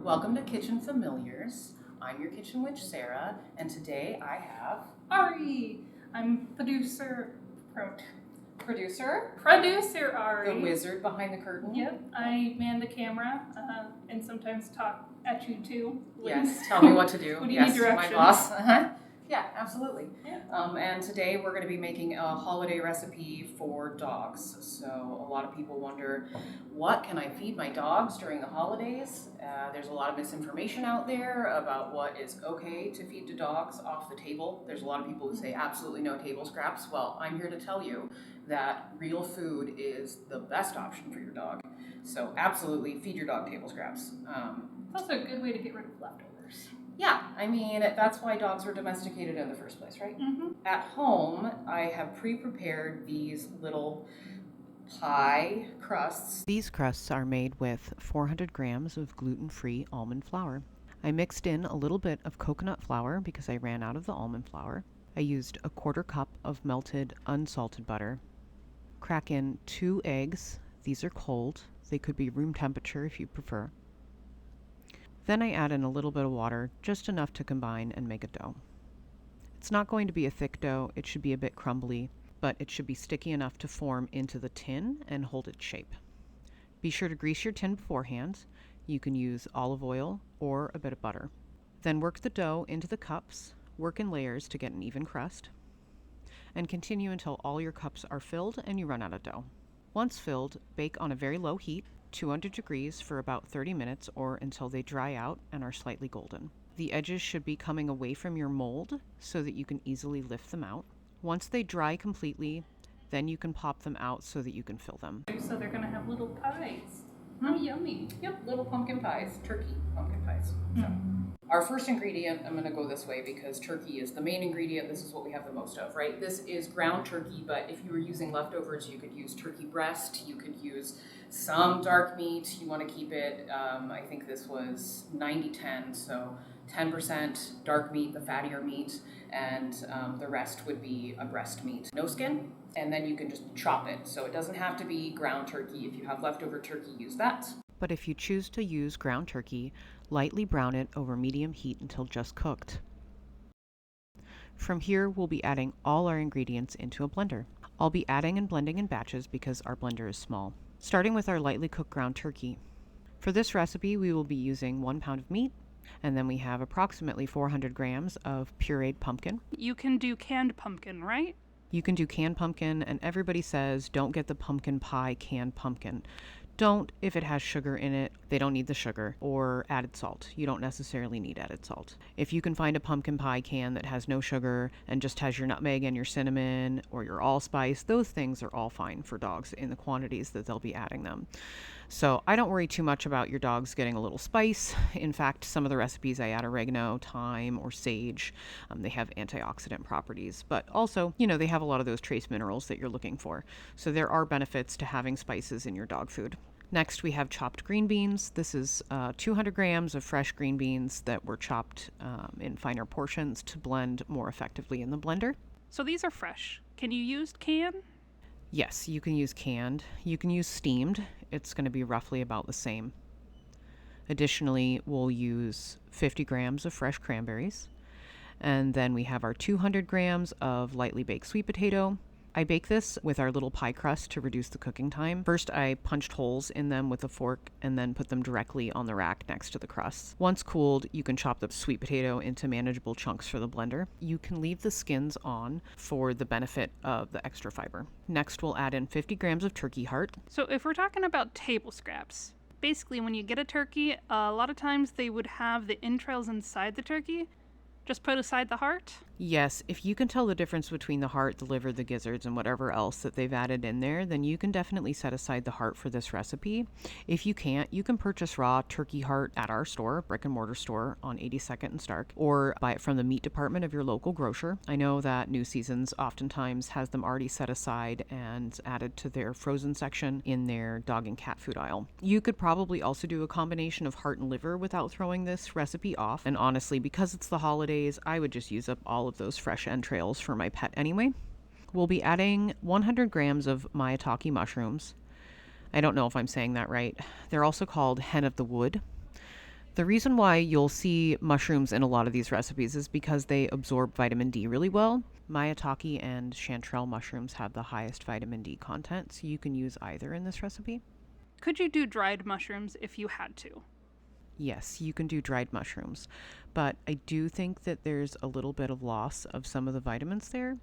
Welcome to Kitchen Familiars. I'm your kitchen witch, Sarah, and today I have Ari. I'm producer Ari. The wizard behind the curtain. Yep, I man the camera and sometimes talk at you too. Yes, tell me what to do. When you Yes, need directions. my boss. Yeah, absolutely. Yeah. And today we're going to be making a holiday recipe for dogs. So a lot of people wonder, what can I feed my dogs during the holidays? There's a lot of misinformation out there about what is okay to feed to dogs off the table. There's a lot of people who say absolutely no table scraps. Well, I'm here to tell you that real food is the best option for your dog. So absolutely feed your dog table scraps. It's also a good way to get rid of leftovers. Yeah, I mean, that's why dogs were domesticated in the first place, right? Mm-hmm. At home, I have pre-prepared these little pie crusts. These crusts are made with 400 grams of gluten-free almond flour. I mixed in a little bit of coconut flour because I ran out of the almond flour. I used a quarter cup of melted unsalted butter. Crack in 2 eggs. These are cold. They could be room temperature if you prefer. Then I add in a little bit of water, just enough to combine and make a dough. It's not going to be a thick dough, it should be a bit crumbly, but it should be sticky enough to form into the tin and hold its shape. Be sure to grease your tin beforehand. You can use olive oil or a bit of butter. Then work the dough into the cups, work in layers to get an even crust, and continue until all your cups are filled and you run out of dough. Once filled, bake on a very low heat, 200 degrees for about 30 minutes or until they dry out and are slightly golden. The edges should be coming away from your mold so that you can easily lift them out. Once they dry completely, then you can pop them out so that you can fill them. So they're going to have little pies. Hmm. Oh, yummy. Yep, little pumpkin pies, turkey pumpkin pies. So, our first ingredient, I'm going to go this way because turkey is the main ingredient. This is what we have the most of, right? This is ground turkey, but if you were using leftovers, you could use turkey breast. You could use some dark meat. You want to keep it, I think this was 90-10, so 10% dark meat, the fattier meat, and the rest would be a breast meat. No skin, and then you can just chop it. So it doesn't have to be ground turkey. If you have leftover turkey, use that. But if you choose to use ground turkey, lightly brown it over medium heat until just cooked. From here, we'll be adding all our ingredients into a blender. I'll be adding and blending in batches because our blender is small. Starting with our lightly cooked ground turkey. For this recipe, we will be using 1 pound of meat, and then we have approximately 400 grams of pureed pumpkin. You can do canned pumpkin, right? You can do canned pumpkin, and everybody says don't get the pumpkin pie canned pumpkin. Don't if it has sugar in it. They don't need the sugar or added salt. You don't necessarily need added salt. If you can find a pumpkin pie can that has no sugar and just has your nutmeg and your cinnamon or your allspice, those things are all fine for dogs in the quantities that they'll be adding them. So I don't worry too much about your dogs getting a little spice. In fact, some of the recipes I add oregano, thyme, or sage. They have antioxidant properties, but also, they have a lot of those trace minerals that you're looking for. So there are benefits to having spices in your dog food. Next, we have chopped green beans. This is 200 grams of fresh green beans that were chopped in finer portions to blend more effectively in the blender. So these are fresh. Can you use canned? Yes, you can use canned. You can use steamed. It's going to be roughly about the same. Additionally, we'll use 50 grams of fresh cranberries. And then we have our 200 grams of lightly baked sweet potato. I bake this with our little pie crust to reduce the cooking time. First, I punched holes in them with a fork and then put them directly on the rack next to the crusts. Once cooled, you can chop the sweet potato into manageable chunks for the blender. You can leave the skins on for the benefit of the extra fiber. Next, we'll add in 50 grams of turkey heart. So if we're talking about table scraps, basically when you get a turkey, a lot of times they would have the entrails inside the turkey. Just put aside the heart? Yes, if you can tell the difference between the heart, the liver, the gizzards, and whatever else that they've added in there, then you can definitely set aside the heart for this recipe. If you can't, you can purchase raw turkey heart at our store, brick and mortar store on 82nd and Stark, or buy it from the meat department of your local grocer. I know that New Seasons oftentimes has them already set aside and added to their frozen section in their dog and cat food aisle. You could probably also do a combination of heart and liver without throwing this recipe off, and honestly, because it's the holidays, I would just use up all of those fresh entrails for my pet anyway. We'll be adding 100 grams of Maitake mushrooms. I don't know if I'm saying that right. They're also called hen of the wood. The reason why you'll see mushrooms in a lot of these recipes is because they absorb vitamin D really well. Maitake and chanterelle mushrooms have the highest vitamin D content, so you can use either in this recipe. Could you do dried mushrooms if you had to? Yes, you can do dried mushrooms, but I do think that there's a little bit of loss of some of the vitamins there.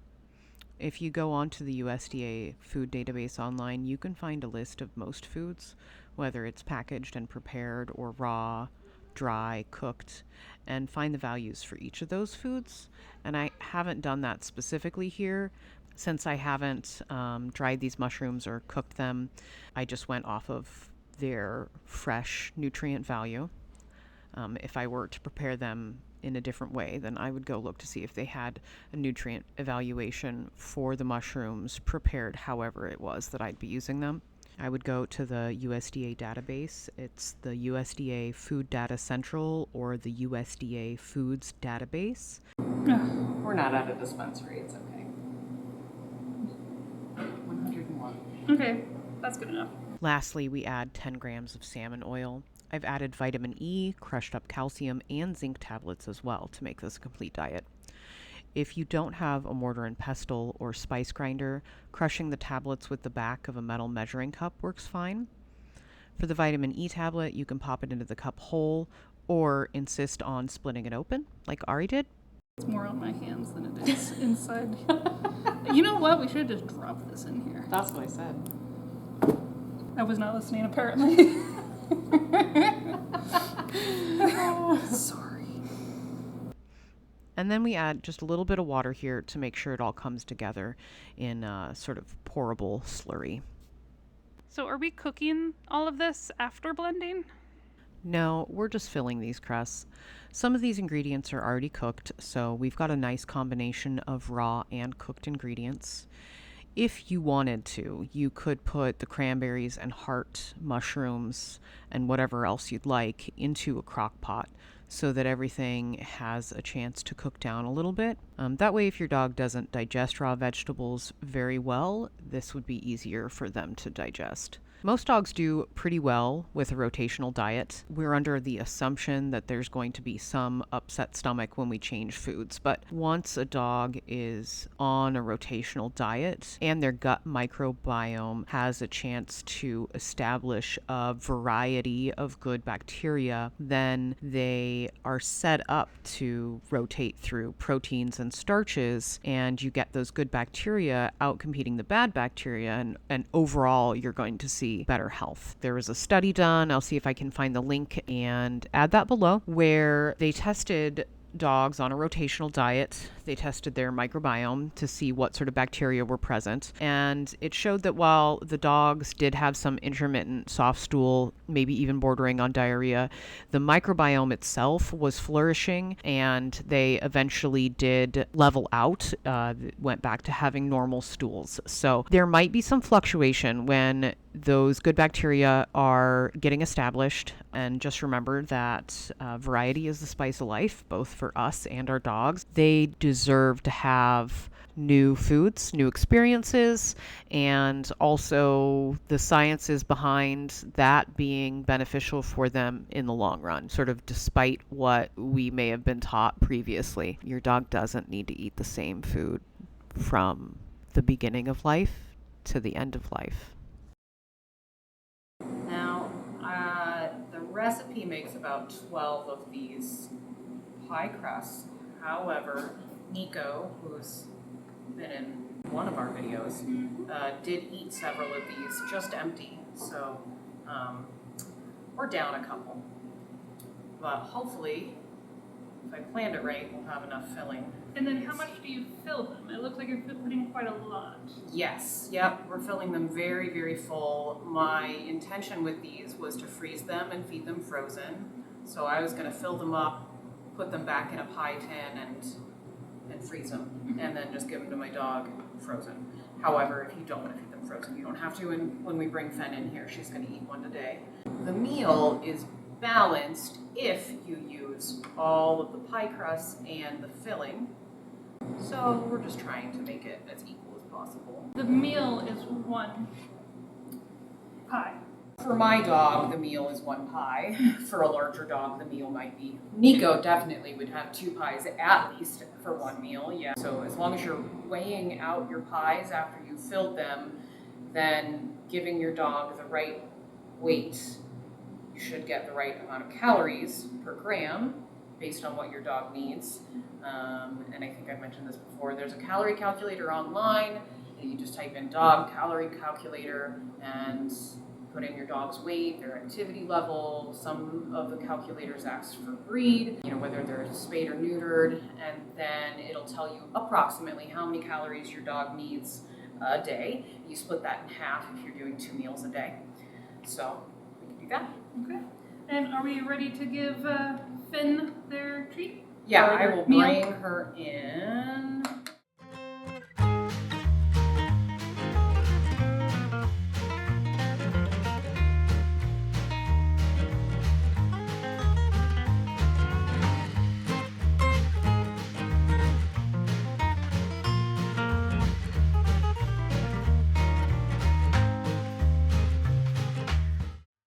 If you go onto the USDA food database online, you can find a list of most foods, whether it's packaged and prepared or raw, dry, cooked, and find the values for each of those foods. And I haven't done that specifically here. Since I haven't dried these mushrooms or cooked them, I just went off of their fresh nutrient value. If I were to prepare them in a different way, then I would go look to see if they had a nutrient evaluation for the mushrooms prepared however it was that I'd be using them. I would go to the USDA database. It's the USDA Food Data Central or the USDA Foods Database. We're not at a dispensary, it's okay. 101. Okay, that's good enough. Lastly, we add 10 grams of salmon oil. I've added vitamin E, crushed up calcium, and zinc tablets as well to make this a complete diet. If you don't have a mortar and pestle or spice grinder, crushing the tablets with the back of a metal measuring cup works fine. For the vitamin E tablet, you can pop it into the cup whole or insist on splitting it open, like Ari did. It's more on my hands than it is inside. You know what? We should just drop this in here. That's what I said. I was not listening, apparently. Sorry. And then we add just a little bit of water here to make sure it all comes together in a sort of pourable slurry. So are we cooking all of this after blending? No, we're just filling these crusts. Some of these ingredients are already cooked, so we've got a nice combination of raw and cooked ingredients. If you wanted to, you could put the cranberries and heart mushrooms and whatever else you'd like into a crock pot so that everything has a chance to cook down a little bit. That way, if your dog doesn't digest raw vegetables very well, this would be easier for them to digest. Most dogs do pretty well with a rotational diet. We're under the assumption that there's going to be some upset stomach when we change foods, but once a dog is on a rotational diet and their gut microbiome has a chance to establish a variety of good bacteria, then they are set up to rotate through proteins and starches, and you get those good bacteria out competing the bad bacteria, and overall you're going to see better health. There was a study done, I'll see if I can find the link and add that below, where they tested dogs on a rotational diet. They tested their microbiome to see what sort of bacteria were present. And it showed that while the dogs did have some intermittent soft stool, maybe even bordering on diarrhea, the microbiome itself was flourishing and they eventually did level out, went back to having normal stools. So there might be some fluctuation when those good bacteria are getting established. And just remember that variety is the spice of life, both for us and our dogs. They deserve to have new foods, new experiences, and also the sciences behind that being beneficial for them in the long run, sort of despite what we may have been taught previously. Your dog doesn't need to eat the same food from the beginning of life to the end of life. Now, the recipe makes about 12 of these pie crusts. However, Nico, who's been in one of our videos, did eat several of these just empty. So we're down a couple. But hopefully, if I planned it right, we'll have enough filling. And then how much do you fill them? It looks like you're putting quite a lot. Yes, yep, we're filling them very, very full. My intention with these was to freeze them and feed them frozen. So I was gonna fill them up, put them back in a pie tin and freeze them, and then just give them to my dog frozen. However, if you don't want to feed them frozen, you don't have to. And when we bring Fen in here, she's gonna eat one today. The meal is balanced if you use all of the pie crusts and the filling. So we're just trying to make it as equal as possible. The meal is one pie. For my dog, the meal is 1 pie. For a larger dog, the meal might be. Nico definitely would have 2 pies at least for one meal, yeah. So as long as you're weighing out your pies after you've filled them, then giving your dog the right weight, you should get the right amount of calories per gram based on what your dog needs. And I think I mentioned this before, there's a calorie calculator online. You just type in dog calorie calculator and put in your dog's weight, their activity level. Some of the calculators ask for breed, whether they're spayed or neutered, and then it'll tell you approximately how many calories your dog needs a day. You split that in half if you're doing 2 meals a day. So we can do that. Okay. And are we ready to give Finn their treat? Yeah, I will bring her in.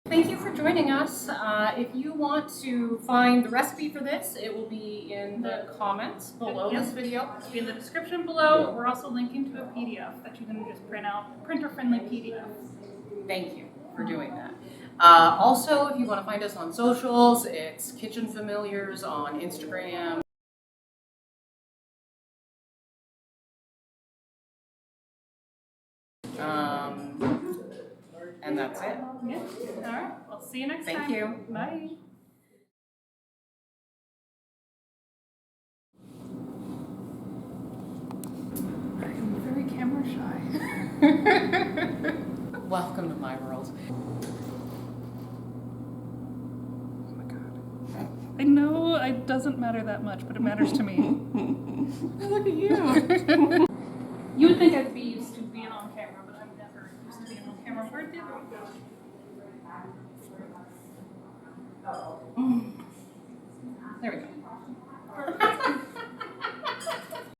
Thank you for joining us. If you want to find the recipe for this, it will be in the comments below this video. It'll be in the description below. We're also linking to a PDF that you can just print out, printer-friendly PDF. Thank you for doing that. Also, if you want to find us on socials, it's Kitchen Familiars on Instagram. And that's it. Yeah. All right. I'll see you next time. Thank you. Bye. I'm very camera shy. Welcome to my world. Oh my god. I know it doesn't matter that much, but it matters to me. Look at you. You would think I'd be used to being on camera, but I'm never used to being on camera. Where'd the other one go? There we go.